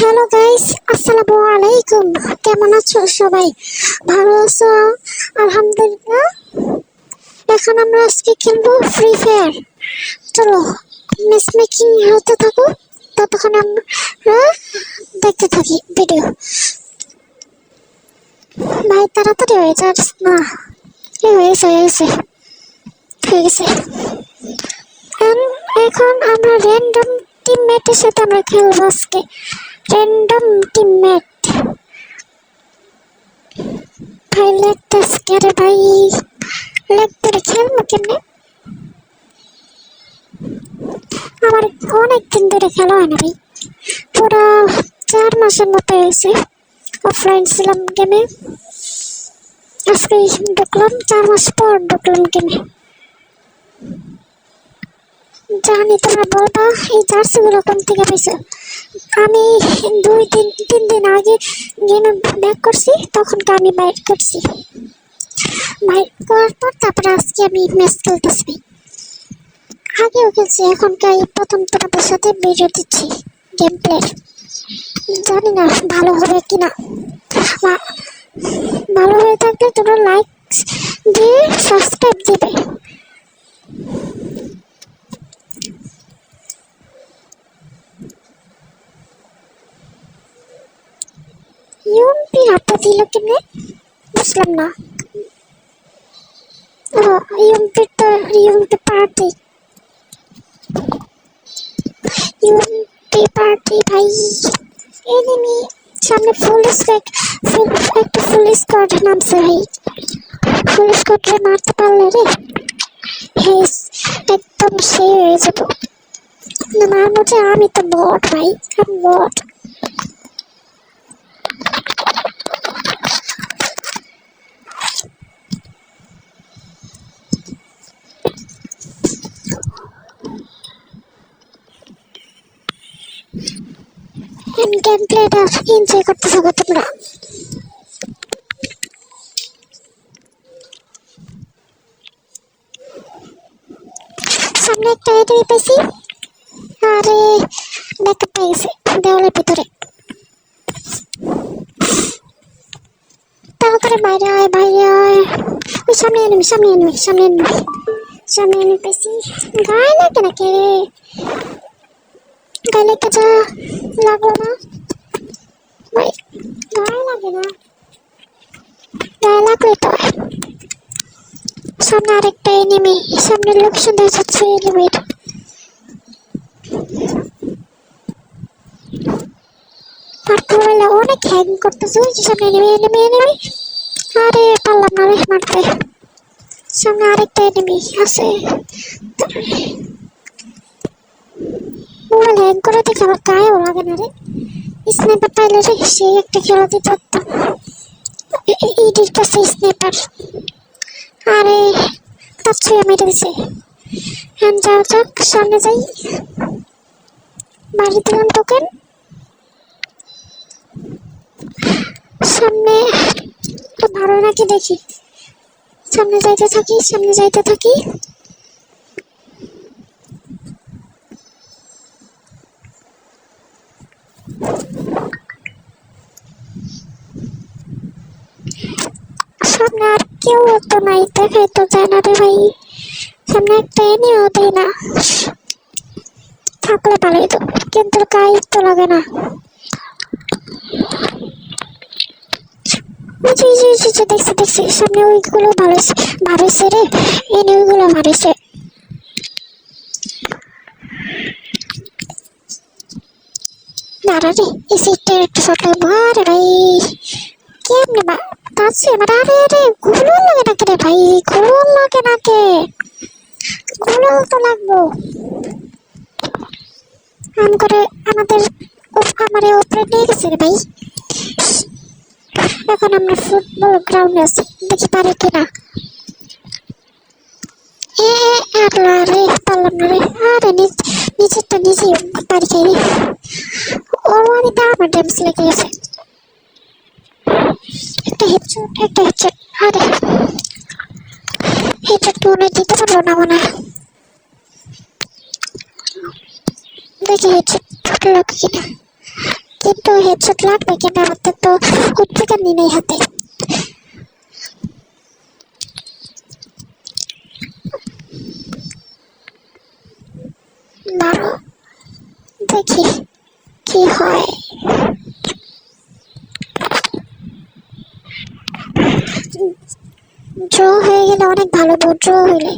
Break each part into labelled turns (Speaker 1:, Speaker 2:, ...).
Speaker 1: Hello guys, আসসালামু আলাইকুম। কেমন আছো সবাই? ভালো আছো? আলহামদুলিল্লাহ। এখন আমরা আজকে খেলবো ফ্রি ফায়ার। চলো ম্যাচ মেকিং হতে থাকো, ততক্ষণ আমরা দেখতে থাকি ভিডিও। ভাই তাড়াতাড়ি হয়ে যাস না। হয়ে গেছে। এখন আমরা র্যান্ডম টিমমেটের সাথে আমরা খেলবো আজকে। র্যান্ডম টিমমেট ভাই লাগতেছে রে ভাই, লাগতে খেলবো কেমনে? আমার অনেক দিন ধরে খেলা হয় না ভাই, পুরো 4 মাসের মতো হয়েছে অফলাইন ছিলাম গেমে। আজকে ঢুকলাম, 4 মাস পর ঢুকলাম গেমে। জানি তোমরা বলবা এই জার্সিগুলো কোন থেকে পাইছো। আমি 2-3 দিন আগে গেমে ব্যাক করছি, তখন আমি বাইট করছি। বাইট করার পর তারপরে আজকে আমি ম্যাচ খেলতেছি। আগেও খেলছি, এখনকার প্রথম তোমাদের সাথে ভিডিও দিচ্ছি গেম প্লের। জানি না ভালো হবে কিনা, ভালো হয়ে থাকলে তোমরা লাইক দিয়ে সাবস্ক্রাইব দিবে। ইউএমপি হাতে দিল কেমনে বুঝলাম না। ইউএমপি পার্টি ভাই। এনিমি সামনে ফুল স্কোয়াড নামছে ভাই। ফুল স্কোয়াডে মারতে পারলে রে একদম সেই হয়ে যাবো। মারবো যে আমি তো বট ভাই, আমি বট। গেম প্লেটা এনজয় করতে থাকো তোমরা। সামনে একটা এনিমি পেয়েছি, আরে ব্যাকআপ পেয়ে গেছে দেওয়ালের ভিতরে। তাড়াতাড়ি বাইরে আয়। ওই সামনে এনিমি পেয়েছি। গায়ে লাগে না কে রে? গায়ে লেগে যা, লাগলো না ভাই, গায়ে লাগে না, গায়ে লাগলে তো। সামনে আরেকটা এনিমি, সামনে লোকেশন দেখা যাচ্ছে এনিমির। মোবাইলে অনেক হ্যাং করতেছে। ওই যে সামনে এনিমি। আরে পারলাম না রে মারতে। সামনে আরেকটা এনিমি আছে। মোবাইল হ্যাং করে দেখে আমার গায়েও লাগে না রে। স্নাইপার পাইলে রে সেই একটা খেলা দিতে পারতাম। ইডির কাছে স্নাইপার, আরে তাচ্ছুই মেরে দিছে। যাও যাক, সামনে যাই। বাড়ি দিলাম টোকেন। সামনে ভালো নাকি দেখি, সামনে যাইতে থাকি। সামনে আর কেউ তো নাই, দেখাই তো যায় না রে ভাই। সামনে একটা এনেও দেয় না, থাকলে ভালোই তো, কিন্তু গায়ে তো লাগে না। দেখছি সামনে ওইগুলো ভালোইছে রে, এনে ওইগুলো ভালোইছে। দাঁড়া রে, এই সিটটা একটু ফটো মারে ভাই। কেমনে তাচ্ছে আমার? আরে গুলো লাগে নাকি রে ভাই? গুলো লাগে নাকি? গুলো তো লাগবো। আমাদের উপরে নিয়ে গেছে রে ভাই। এখন আমরা ফুটবল গ্রাউন্ডে আছি, দেখি পারে কিনা। আরে পারলাম না রে। আরে নিচেরটা নিজেই পারি খাই রে। ওর বাড়িতে আমার ড্যামেজ লেগে গেছে। একটা হেডশট। আরে হেডশট মনে দিতে পারবো না মনে হয়। দেখি হেডশট ফুটলো কিনা। কিন্তু হেডশট লাগবে কিন্তু আমার তো উৎপিকার নেই হাতে। মারো, দেখি কি হয়। ড্র হয়ে গেলে অনেক ভালো, ড্র হইলে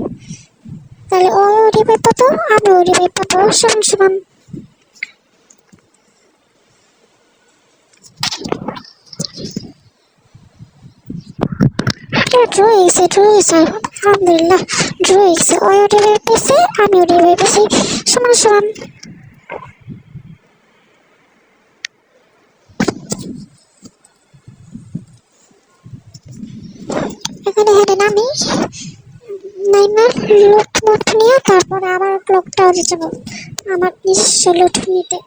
Speaker 1: তাহলে ও রিভাইভ পাবো, আমিও রিভাইভ পাবো, সমান সমান। ড্র হয়েছে আলহামদুলিল্লাহ, ড্র হয়েছে। ওও রিভাইভ পেয়েছে, আমিও রিভাইভ পেয়েছি, সমান সমান। এখানে হেঁটে নামি নাইমার লুট মুট নিয়ে তারপরে আবার ক্লক টাওয়ারে যাবো আমার নিজস্ব লুট নিতে।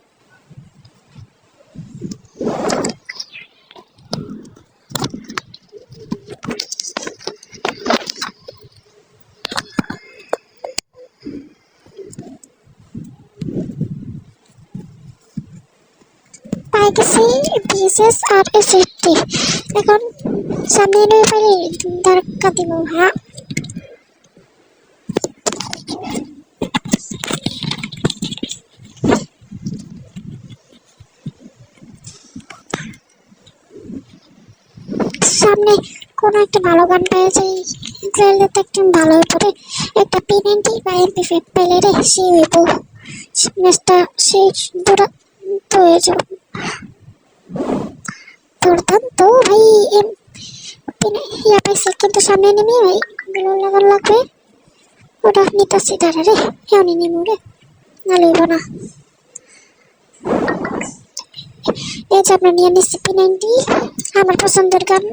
Speaker 1: পাই গেছি বিএসএস আর এসএফটি। এখন সামনে নিয়ে পারি ধাক্কা দিব। হ্যাঁ, সামনে কোনো একটা ভালো গান পেয়ে যাই, তাহলে তো একটু ভালো পড়ে একটা P90 বা MP5 পেলে রে সে হইব ম্যাচটা, সেই দুটা তো হয়ে যাব। দুর্দান্ত ভাই, ইয়া পাইছে কিন্তু সামনে নেমে ভাই গুলো লাগান লাগবে। ওটা নিতেছি, দাঁড়া রে, এমনি নিমু রে, না লইব না। এই যে আমরা নিয়ে নিচ্ছি P90, আমার পছন্দের গান।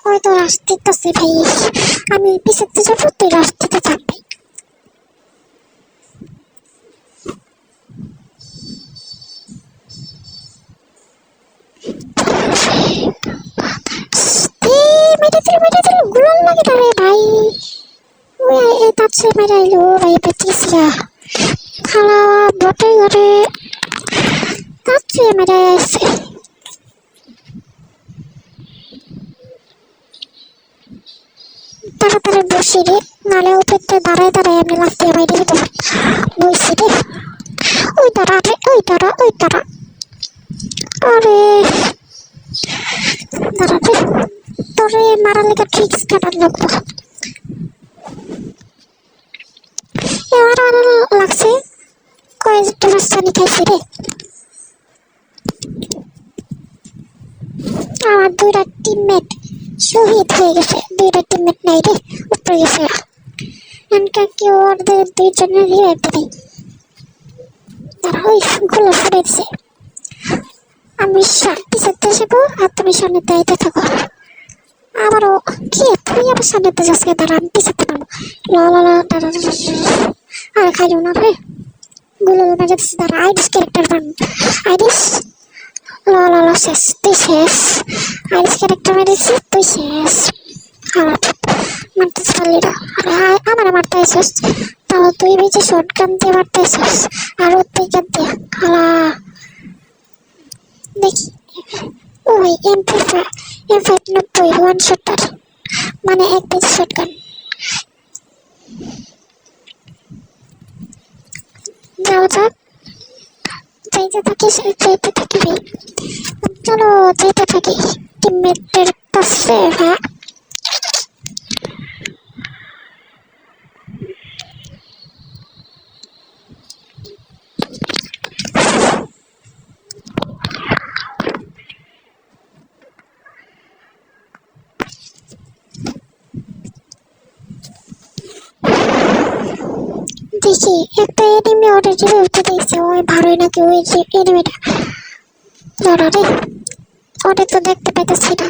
Speaker 1: হয়তো আসতেছে ভাই, আমি পিছাতে যাবো, তুই আসতে থাকবি। মেরে দিল গুলাল লাগে রে ভাই, ওই তাচ্ছে মেরে আইলো ভাই, পেতিসরা খালা বটে ঘরে তাচ্ছে মেরে আসছে। তাড়াতাড়ি বসি রে, নালে উপরে দাঁড়ায় দাঁড়ায় আমি লাগতে বাইরে যেতে বসি রে। ওই দাঁড়া রে, ওই দাঁড়া, ওই দাঁড়া, আরে দাঁড়া রে, তোরে মারার লেগে ট্রিক্স কাটার লাগবো। এবার লাগছে কয়েকটা রাস্তানি খাইছি রে। আমার দুইটা টিমমেট শহীদ হয়ে গেছে, দুইটা টিমমেট নাই রে, উপরে গেছে। এনকা কেউ ওদের দুইজনের রিভাইভ নেই। তারা ওই গুলো ফুটে দিছে। আমি পিছাতে যাবো আর তুমি সামনে দাঁড়িয়ে থাকো। আবারও কি তুই আবার সামনেতে যাচ্ছে, দাঁড়া আমি পিছাতে পারবো। লা দাঁড়া, আর খাইও না রে, গুলো মেরে দিচ্ছে। দাঁড়া আইডিস ক্যারেক্টার বান, আইডিস লা শেষ, তুই শেষ। আইডিস ক্যারেক্টার মেরেছি, তুই শেষ। খারাপ মারতে পারলি না, আমার মারতে আসছিস, তাও তুই বেঁচে শর্ট গান দিয়ে মারতে আসছিস, আর ওর থেকে দিয়ে খালা দেখি। ওই M5 90 ওয়ান শটার, মানে এক পেজ শর্ট গান। যাও যাক, যাইতে থাকিস, যাইতে থাকি, চলো যাইতে থাকি টিমমেটের কাছে। হ্যাঁ, দেখি একটা এনিমি ওদের যে উঠে দেখছে, ওই ভালোই নাকি ওই যে এনিমিটা। ধরো রে, ওদের তো দেখতে পাইতেছি না,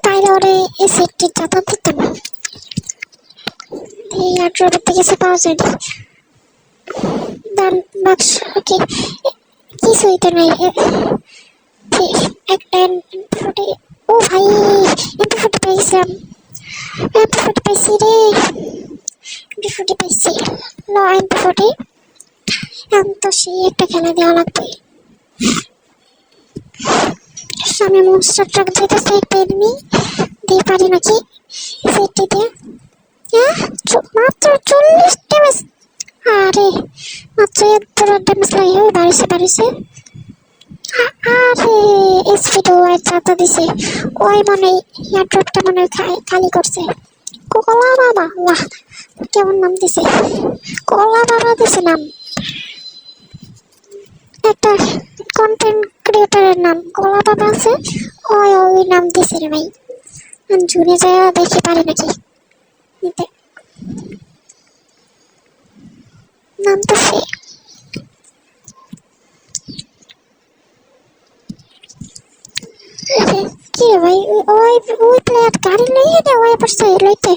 Speaker 1: তাইলে ওরে এই সেটটি চাপা দিতাম। এই আট্রোবের থেকে সে পাওয়া যায়নি, দান বাক্স কি কিছুই তো নাই। একটা ফুটে, ও ভাই এমপি ফুটে পেয়েছিলাম, এমপি ফুটে পেয়েছি রে, এমপি ফুটে পেয়েছি। ল এমপি ফুটে এখন তো সেই একটা খেলা দেওয়া লাগবে। সামনে মনস্টার ট্রাক যেতেছে, একটা এনিমি দিয়ে পারি নাকি সেটি দিয়ে। হ্যাঁ, মাত্র 40 ড্যামেজ। আরে মাত্র এত ড্যামেজ লাগে। ওই বাড়িছে আরে স্পিড ওয়াই চাতা দিছে। ওই মনে এয়ারড্রপটা মনে খালি করছে। কলা বাবা, বাহ কেমন নাম দিছে, কলা বাবা দিছে নাম। একটা কন্টেন্ট ক্রিয়েটরের নাম কলা বাবা আছে, ওই নাম দিছে রে ভাই। জুড়ে যায় দেখি পারে নাকি নিতে। নাম তো সে কি রে ভাই, ওই প্লেয়ার গাড়ি লইয়ে না ওই পাশে লইতে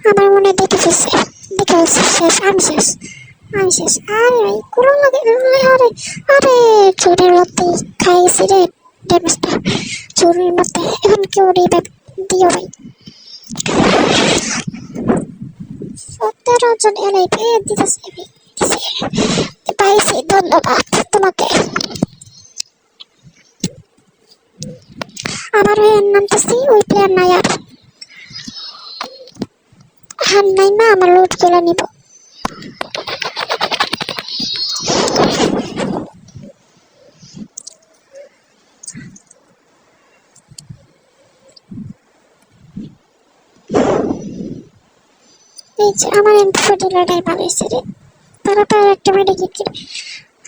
Speaker 1: আমার মনে দেখে ফেলছে শেষ। আমি শেষ। আরে ভাই কোনো লাগে। আরে চোরের মধ্যে খাইছি রে ড্যামেজটা, চোরের মধ্যে। এখন কেউ রিভাইভ দিও ভাই। 17 জন এলাই দিতেছে পাইছি, ধন্যবাদ তোমাকে। আবার হয়ে নামতেছি, ওই প্লেয়ার নাই আর। হ্যাঁ নাই না, আমার লোড গুলো নিব। এই যে আমার এমপি ডিলারটাই ভালো হয়েছে রে। তারা একটা মেডিকেট কিনে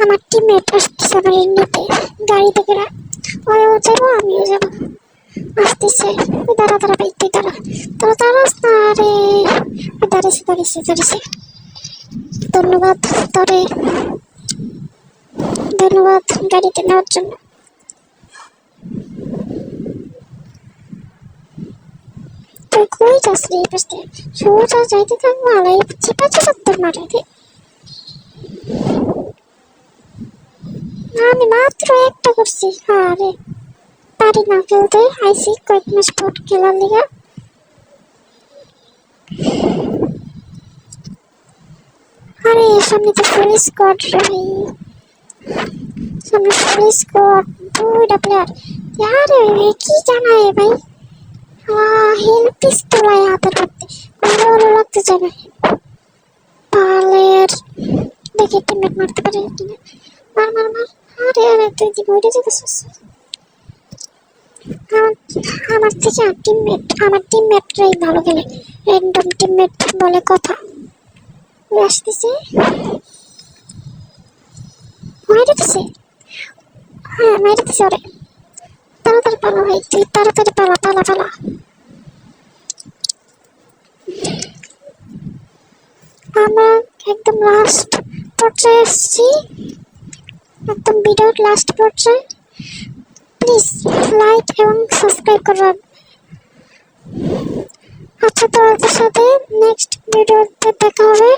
Speaker 1: আমার টিমমেট আসতেছে আমার নিতে গাড়ি থেকে। ওও যাবো আমিও যাবো, আসতেছে। দাঁড়া ভাই, তুই দাঁড়াস না রে। দাঁড়িয়েছে। ধন্যবাদ তোরে, ধন্যবাদ গাড়িতে নেওয়ার জন্য। তুই কই যাস রে? এই পাশ দিয়ে সোজা যাইতে থাকবো, আলাই চিপা তোর মারে রে। আমি মাত্র একটা করছি। আরে পারি না খেলতে, আইসি কয়েক মাস পর খেলার লিগা। আরে সামনে তো ফুল স্কোয়াড রে ভাই, সামনে ফুল স্কোয়াড, 2টা প্লেয়ার। আরে কি জানায় ভাই, হেল্প পিস্তলায় হাতের মধ্যে ভালো লাগতে চায় না। পালের দেখি টিমমেট মারতে পারে কিনা। মার। আরে তুই কি বইটা যেতেছিস? আমার থেকে আমার টিমমেটরাই ভালো খেলে। র্যান্ডম টিমমেট বলে কথা। আসতেছে, মেরে দিছে। হ্যাঁ মেরে দিছে ওরে। তাড়াতাড়ি পালা ভাই, তুই তাড়াতাড়ি পালা। আমরা একদম লাস্ট পর্যায়ে এসেছি, একদম ভিডিওর লাস্ট পর্যায়ে। প্লিজ লাইক এবং সাবস্ক্রাইব করবেন। আচ্ছা, তোমাদের সাথে নেক্সট ভিডিওতে দেখা হবে।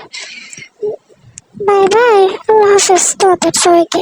Speaker 1: বাই বাই, আল্লাহ হাফেজ তোমাদের সবাইকে।